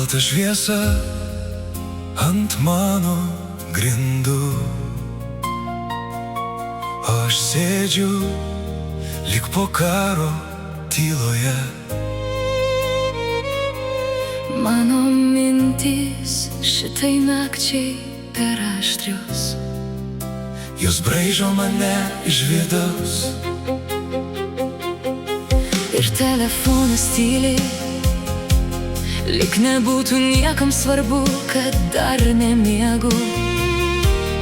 Balta šviesa ant mano grindų, o aš sėdžiu lyg po karo tyloje. Mano mintys šitai nakčiai per aštrios, Jos braižo mane iš vidaus. ir telefonas tyliai, lyg nebūtų niekam svarbu, kad dar nemiegu.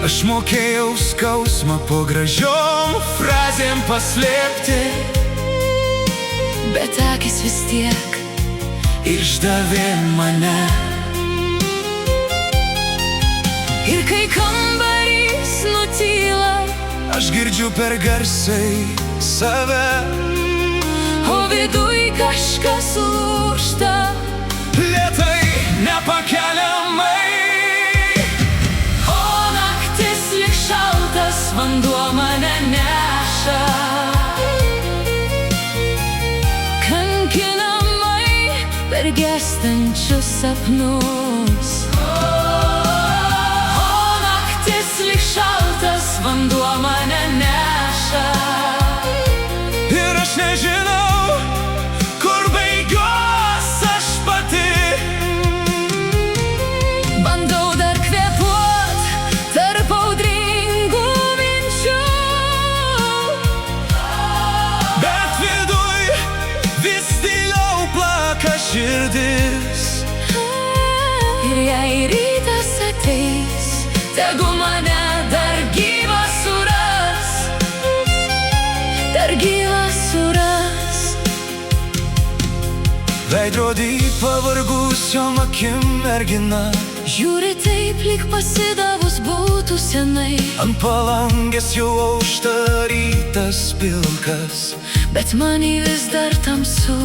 Aš mokėjau skausmą po gražiom frazėm paslėpti, Bet akis vis tiek išdavė mane. Ir kai kambarys nutyla, Aš girdžiu per garsai save, o viduj kažkas lūžta. lėtai, nepakeliamai. O naktis lyg šaltas vanduo mane neša, kankinamai per gęstančius sapnus. O naktis lyg šaltas vanduo mane neša, Ir aš nežinau, kur baigiuos aš pati. bandau dar kvėpuot tarp audringų minčių. Bet viduj vis tyliau plaka širdis. Ir jei rytas ateis, tegu mane dar gyvą suras, dar gyvą suras. Veidrodį pavargusiom akim mergina, Žiūri taip, lyg pasidavus būtų senai, ant palangės jau aušta rytas pilkas. bet manį vis dar tamsu.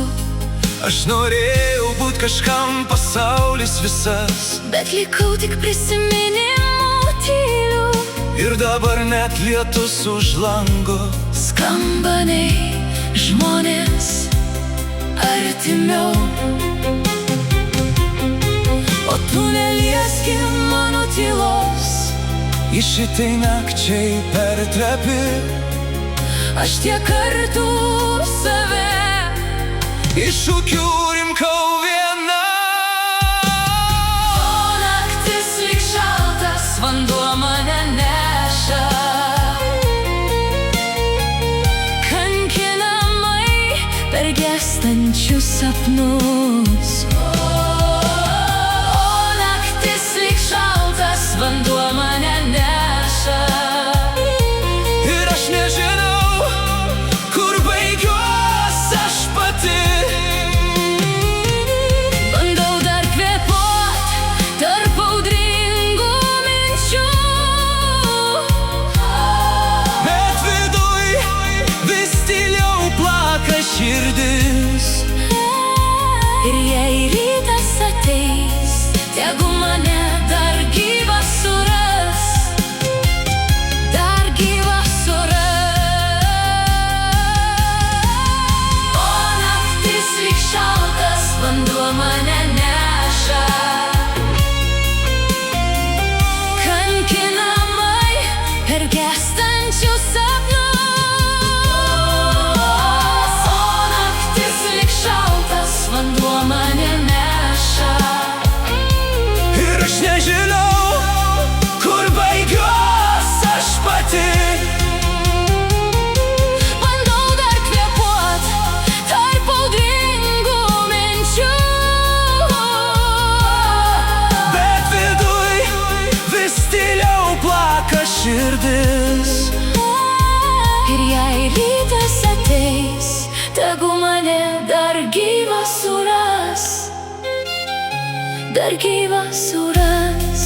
Aš norėjau būt kažkam, pasaulis visas, Bet likau tik prisiminimų tylių. ir dabar net lietus už lango. Skambaniai žmonės artimiau, o tu nelieski mano tylos. Šitai nakčiai per trapi, Aš tiek kartų save iš šūkių rimkau viena. O naktis lyg šaltas vanduo mane neša, kankinamai per gęstančius sapnus. O naktis lyg šaltas vanduo mane neša, Ir aš nežinau, kur baigiuos aš pati. bandau dar kvėpuot tarp audringų minčių. Bet viduj vis tyliau plaka širdis. Ir jei rytas ateis, tegu mane dar gyvą suras, dar gyvą suras. O naktis lyg šaltas vanduo mane neša, kankinamai per gęstančius sapnus. O naktis lyg šaltas vanduo mane neša, Ir aš nežinau, kur baigiuos aš pati. bandau dar kvėpuot tarp audringų minčių. Bet viduj vis tyliau plaka širdis. Ir jei rytas ateis, tegu mane dar gyvą suras, dar gyvą suras.